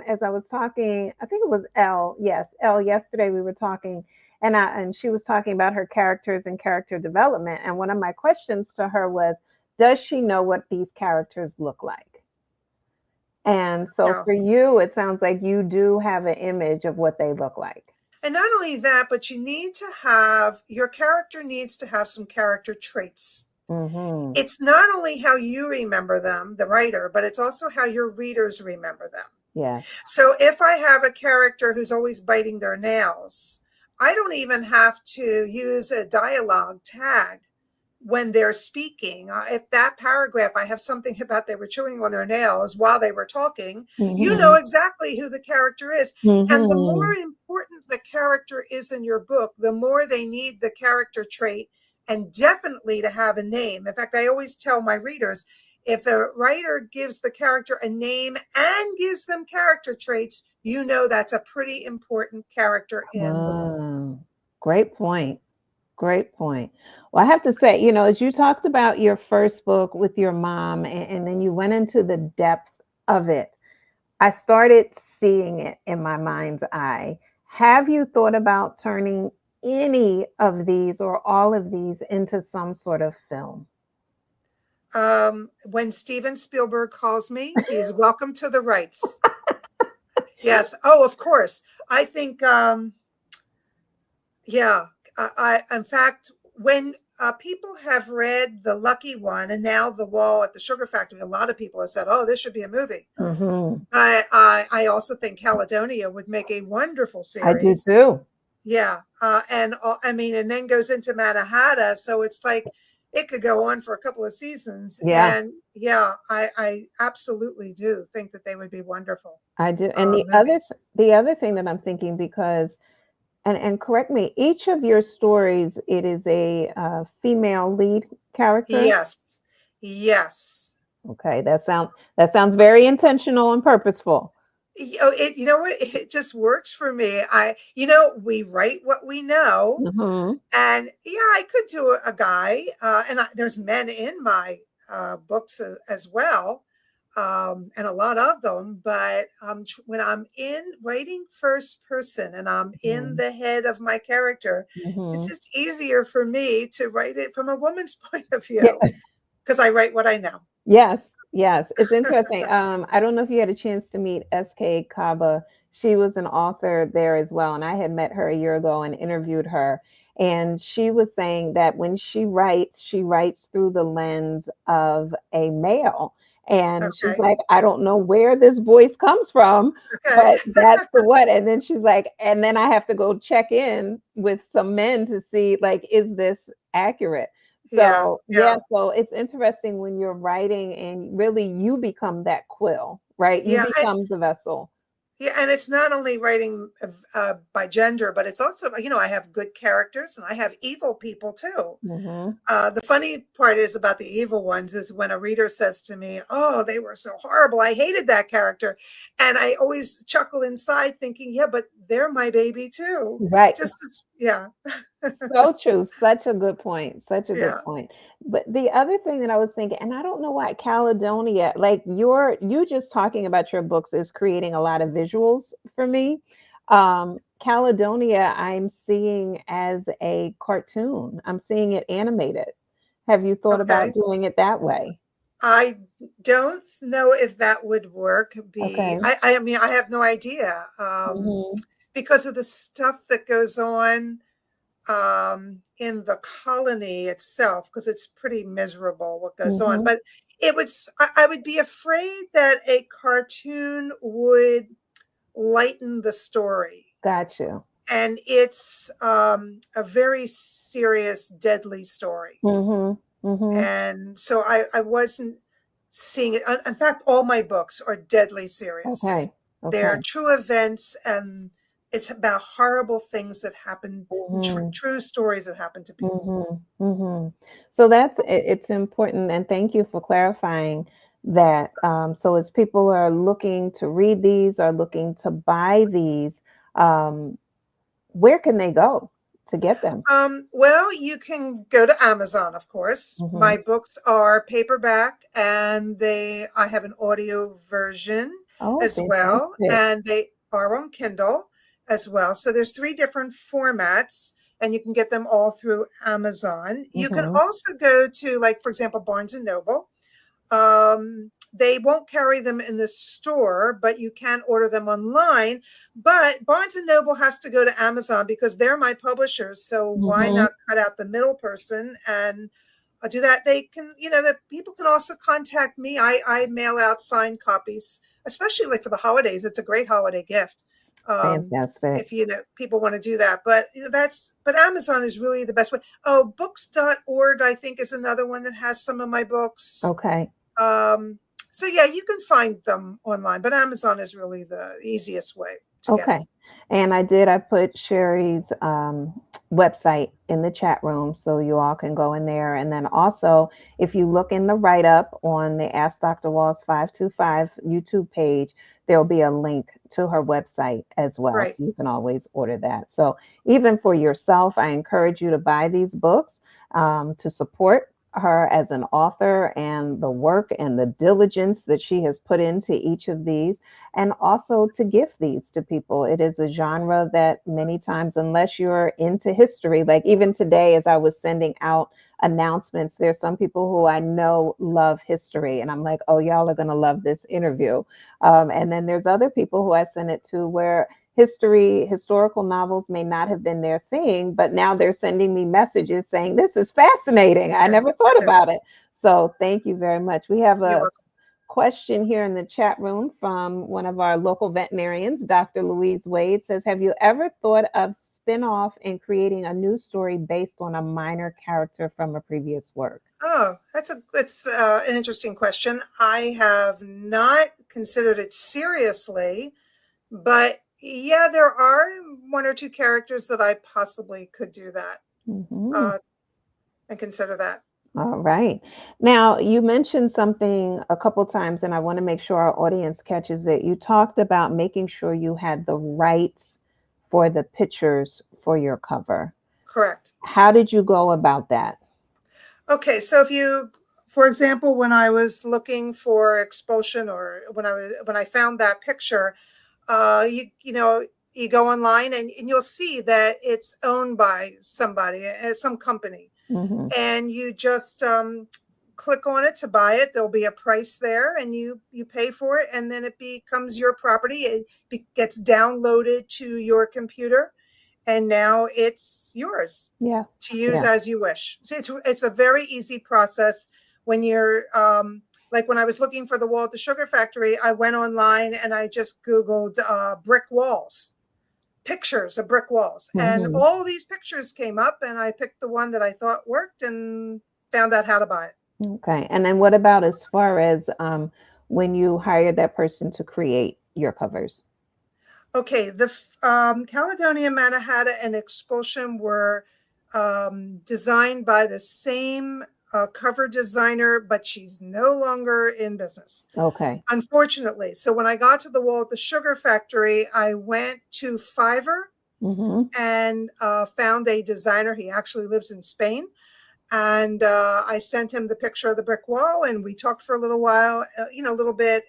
as I was talking, I think it was Elle, yes, Elle yesterday we were talking and she was talking about her characters and character development and one of my questions to her was, does she know what these characters look like? And so Yeah. for you, it sounds like you do have an image of what they look like. And not only that, but you need to have, your character needs to have some character traits. Mhm. It's not only how you remember them, the writer, but it's also how your readers remember them. Yes. So if I have a character who's always biting their nails, I don't even have to use a dialogue tag when they're speaking. If that paragraph, I have something about they were chewing on their nails while they were talking, you know Mhm. exactly who the character is. And the more Mhm. important the character is in your book, the more they need the character trait and definitely to have a name. In fact, I always tell my readers, if the writer gives the character a name and gives them character traits, you know that's a pretty important character in the book. Oh, great point. Great point. Well, I have to say, you know, as you talked about your first book with your mom and then you went into the depth of it, I started seeing it in my mind's eye. Have you thought about turning any of these or all of these into some sort of film? When Steven Spielberg calls me, he's welcome to the rights. Yes. Oh, of course. I think, yeah. In fact, when people have read The Lucky One and now The Wall at the Sugar Factory, a lot of people have said, "Oh, this should be a movie." Hmm. But I also think Caledonia would make a wonderful I do series. too. Yeah. And I mean, and then goes into MANNAHATTA. So it's like it could go on for a couple of seasons. Yeah, And yeah, I absolutely do think that they would be wonderful I do. And movies. the other thing that I'm thinking because and correct me, each of your stories, it is a female lead character. Yes. Yes. Okay, that sounds very intentional and purposeful. You know what? It just works for me. We write what we know. Mhm. And yeah, I could do a guy, there's men in my books as well, and a lot of them. But when I'm in writing first person and I'm in Mhm. the head of my character, it's Mhm. just easier for me to write it from a woman's point of Yeah. view because I write what I know. Yes, yes. It's interesting. I don't know if you had a chance to meet S.K. Kaba. She was an author there as well, and I had met her a year ago and interviewed her. And she was saying that when she writes through the lens of a male. And she's Okay. like, I don't know where this voice comes from, Okay. but that's the what. And then she's like, and then I have to go check in with some men to see, like, is this accurate? Yeah. So, yeah, Yeah. so it's interesting when you're writing and really you become that quill, right? You Yeah. become the vessel. Yeah, and it's not only writing by gender, but it's also, I have good characters and I have evil people too. Mhm. The funny part is about the evil ones is when a reader says to me, "Oh, they were so horrible. I hated that character." And I always chuckle inside thinking, "Yeah, but they're my baby too." Right. Yeah. So true. Such a good point. Such a good Yeah. point. But the other thing that I was thinking, and I don't know why Caledonia, like you just talking about your books is creating a lot of visuals for me. Caledonia, I'm seeing as a cartoon. I'm seeing it animated. Have you thought about Okay. doing it that way? I don't know if that would work. Okay. I mean, I have no idea Mhm. because of the stuff that goes on in the colony itself, because it's pretty miserable what goes on. Mhm. But I would be afraid that a cartoon would lighten the story. Got you. And it's a very serious, deadly story. Mhm. Mhm. And so I wasn't seeing it. In fact, all my books are deadly serious. Okay. Okay. They're true events and it's about horrible things that happen, Mhm. true stories that happen to people. Mhm. Mhm. So it's important, and thank you for clarifying that. So as people are looking to read these or looking to buy these, where can they go to get them? Well, you can go to Amazon, of course. My books are paperback, and I have an audio version Oh, as well, fantastic. and they are on Kindle as well. So there's 3 different formats, and you can get them all through Amazon. You can also go to, like, for example, Barnes and Noble. They won't carry them in the store, but you can order them online. But Barnes and Noble has to go to Amazon because they're my publishers. So why not cut out the middle person and do that? They can, the people can also contact me. I mail out signed copies, especially like for the holidays. It's a great holiday gift. Fantastic. If people want to do that, but Amazon is really the best way. Oh, books.org, I think, is another one that has some of my books. Okay. So yeah, you can find them online, but Amazon is really the easiest way to get Okay. it. And I put Sherry's website in the chat room so you all can go in there. And then also, if you look in the write up on the Ask Dr. Walls 525 YouTube page, there'll be a link to her website as well. Right. So you can always order that. So even for yourself, I encourage you to buy these books to support her as an author and the work and the diligence that she has put into each of these, and also to give these to people. It is a genre that many times, unless you're into history, like even today, as I was sending out announcements, there's some people who I know love history, and I'm like, oh, y'all are going to love this interview. And then there's other people who I send it to where historical novels may not have been their thing, but now they're sending me messages saying, this is fascinating. I never thought about it. So thank you very much. We have a question here in the chat room from one of our local veterinarians, Dr. Louise Wade, says, have you ever thought of spin-off and creating a new story based on a minor character from a previous work? Oh, that's an interesting question. I have not considered it seriously, but yeah, there are 1 or 2 characters that I possibly could do that and consider that. All right. Now, you mentioned something a couple times, and I want to make sure our audience catches it. You talked about making sure you had the rights for the pictures for your cover. Correct. How did you go about that? Okay, so for example, when I was looking for Expulsion, or when I found that picture, you go online and you'll see that it's owned by somebody, some company, and you just click on it to buy it. There'll be a price there, and you pay for it, and then it becomes your property. It gets downloaded to your computer, and now it's yours to use as you wish. So it's a very easy process. When you're like when I was looking for the wall at the sugar factory, I went online and I just Googled brick walls, pictures of brick walls, and all these pictures came up, and I picked the one that I thought worked and found out how to buy it. Okay. And then what about as far as when you hired that person to create your covers? Okay, the Caledonia, MANNAHATTA, and Expulsion were designed by the same cover designer, but she's no longer in business. Okay. Unfortunately. So when I got to the wall at the sugar factory, I went to Fiverr and found a designer. He actually lives in Spain. And I sent him the picture of the brick wall, and we talked for a little while, a little bit.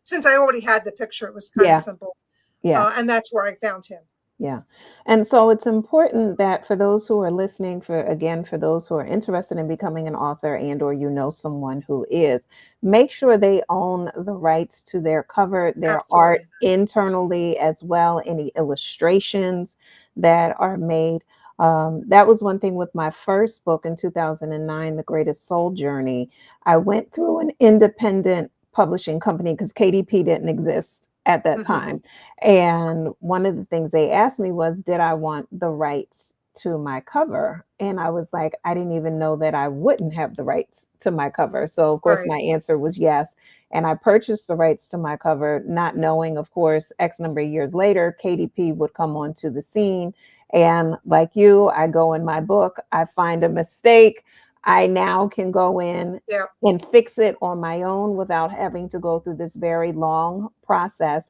Since I already had the picture, it was kind of simple. Yeah. And that's where I found him. Yeah. And so it's important that for those who are listening, for those who are interested in becoming an author or someone who is, make sure they own the rights to their cover, their art internally as well, any illustrations that are made. That was one thing with my first book in 2009, The Greatest Soul Journey. I went through an independent publishing company because KDP didn't exist at that time. And one of the things they asked me was, did I want the rights to my cover? And I was like, I didn't even know that I wouldn't have the rights to my cover. So of course my answer was yes. And I purchased the rights to my cover, not knowing, of course, X number of years later, KDP would come onto the scene. And like you, I go in my book, I find a mistake. I now can go in and fix it on my own without having to go through this very long process.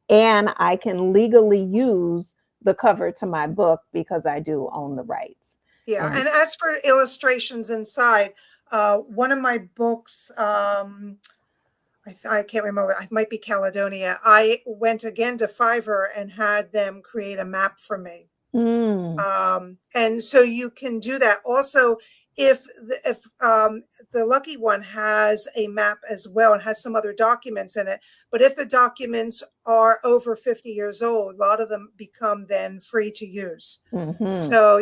And I can legally use the cover to my book because I do own the rights. Yeah, And and as for illustrations inside, one of my books, I can't remember, it might be Caledonia. I went again to Fiverr and had them create a map for me. And so you can do that. Also, if the lucky one has a map as well and has some other documents in it, but if the documents are over 50 years old, a lot of them become then free to use. So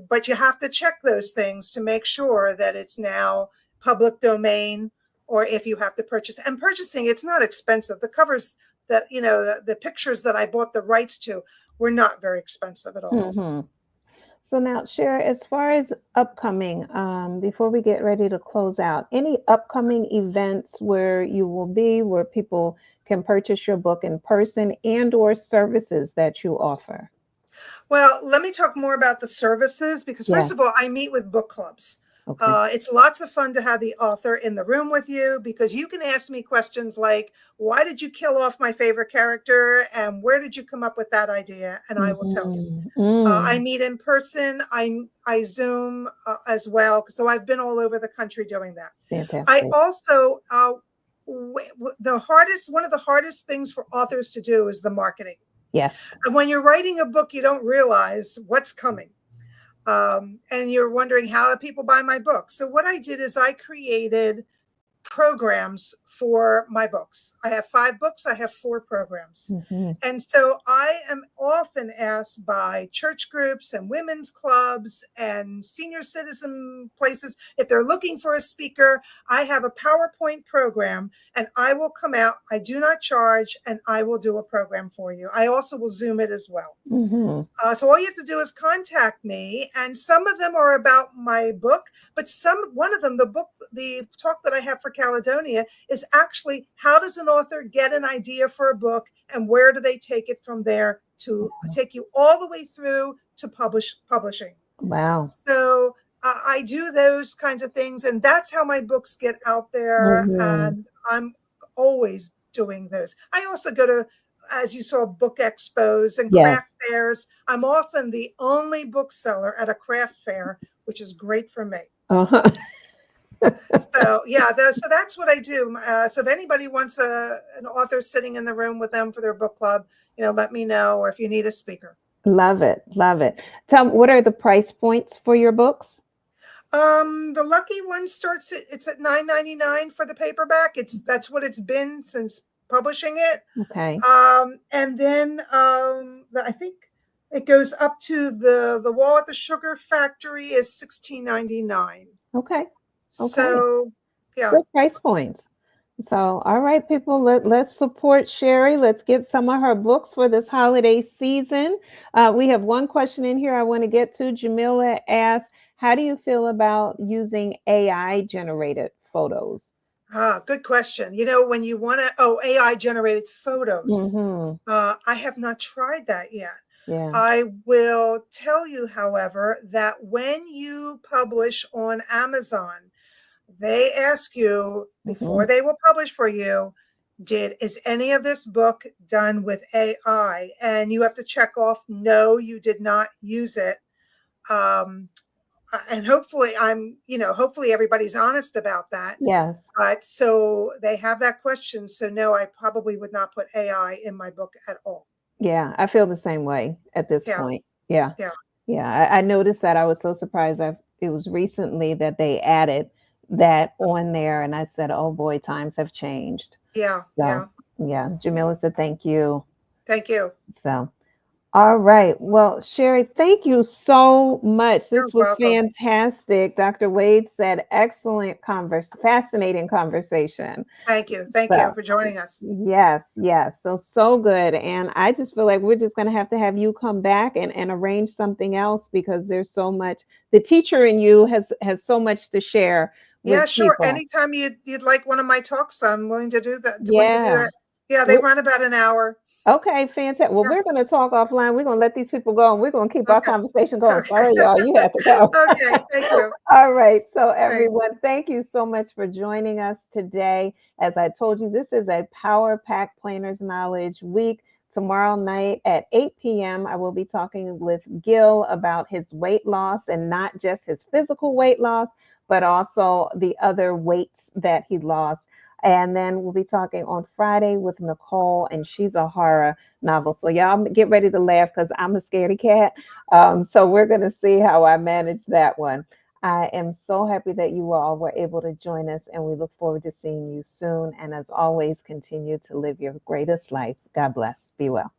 but you have to check those things to make sure that it's now public domain, or if you have to purchase. And purchasing, it's not expensive. The covers that, the pictures that I bought the rights to were not very expensive at all. So now, Cher, as far as upcoming, before we get ready to close out, any upcoming events where you will be, where people can purchase your book in person, and/or services that you offer? Well, let me talk more about the services, because Yeah. first of all, I meet with book clubs. Okay. It's lots of fun to have the author in the room with you, because you can ask me questions like, why did you kill off my favorite character? And where did you come up with that idea? And I will tell you. I meet in person. I Zoom as well. So I've been all over the country doing that. Fantastic. I also, one of the hardest things for authors to do is the marketing. Yes. And when you're writing a book, you don't realize what's coming. And you're wondering, how do people buy my book? So what I did is I created programs for my books. I have 5 books. I have 4 programs. And so I am often asked by church groups and women's clubs and senior citizen places, if they're looking for a speaker, I have a PowerPoint program and I will come out. I do not charge, and I will do a program for you. I also will Zoom it as well. So all you have to do is contact me, and some of them are about my book, but one of them, the talk that I have for Caledonia, is actually, how does an author get an idea for a book, and where do they take it from there to take you all the way through to publishing. Wow. So I do those kinds of things, and that's how my books get out there. And I'm always doing those. I also go to, as you saw, book expos and craft fairs. I'm often the only bookseller at a craft fair, which is great for me. So yeah, so that's what I do. So if anybody wants an author sitting in the room with them for their book club, let me know, or if you need a speaker. Love it. Love it. Tell me, what are the price points for your books? The lucky one starts it's at $9.99 for the paperback. That's what it's been since publishing it. Okay. And then I think it goes up to the wall at the Sugar Factory is $16.99. Okay. So yeah, good price points. So, all right, people, let's support Sherry. Let's get some of her books for this holiday season. We have one question in here I want to get to. Jamila asked, how do you feel about using AI generated photos? Good question. When you want to, AI generated photos, I have not tried that yet. Yeah. I will tell you, however, that when you publish on Amazon, they ask you before they will publish for you, is any of this book done with AI? And you have to check off, no, you did not use it. And hopefully hopefully everybody's honest about that. Yes. But so they have that question. So no, I probably would not put AI in my book at all. Yeah, I feel the same way at this point. Yeah. I noticed that. I was so surprised. It was recently that they added that on there, and I said, oh boy, times have changed. Yeah. Jamila said thank you. So all right, well, Sherry, thank you so much. This was fantastic. Dr. Wade said excellent fascinating conversation. Thank you for joining us. Yes, so good. And I just feel like we're just going to have you come back and arrange something else, because there's so much. The teacher in you has so much to share. Yeah, sure. People. Anytime you'd like one of my talks, I'm willing to do that. Yeah, they run about an hour. Okay, fantastic. Well, we're going to talk offline. We're going to let these people go, and we're going to keep our conversation going. Sorry, y'all, you have to go. Okay, thank you. All right. So everyone, thank you so much for joining us today. As I told you, this is a power-packed Planners Knowledge week, tomorrow night at 8 p.m., I will be talking with Gil about his weight loss, and not just his physical weight loss, but also the other weights that he lost. And then we'll be talking on Friday with Nicole, and she's a horror novel. So y'all get ready to laugh because I'm a scaredy cat. So we're going to see how I manage that one. I am so happy that you all were able to join us, and we look forward to seeing you soon. And as always, continue to live your greatest life. God bless. Be well.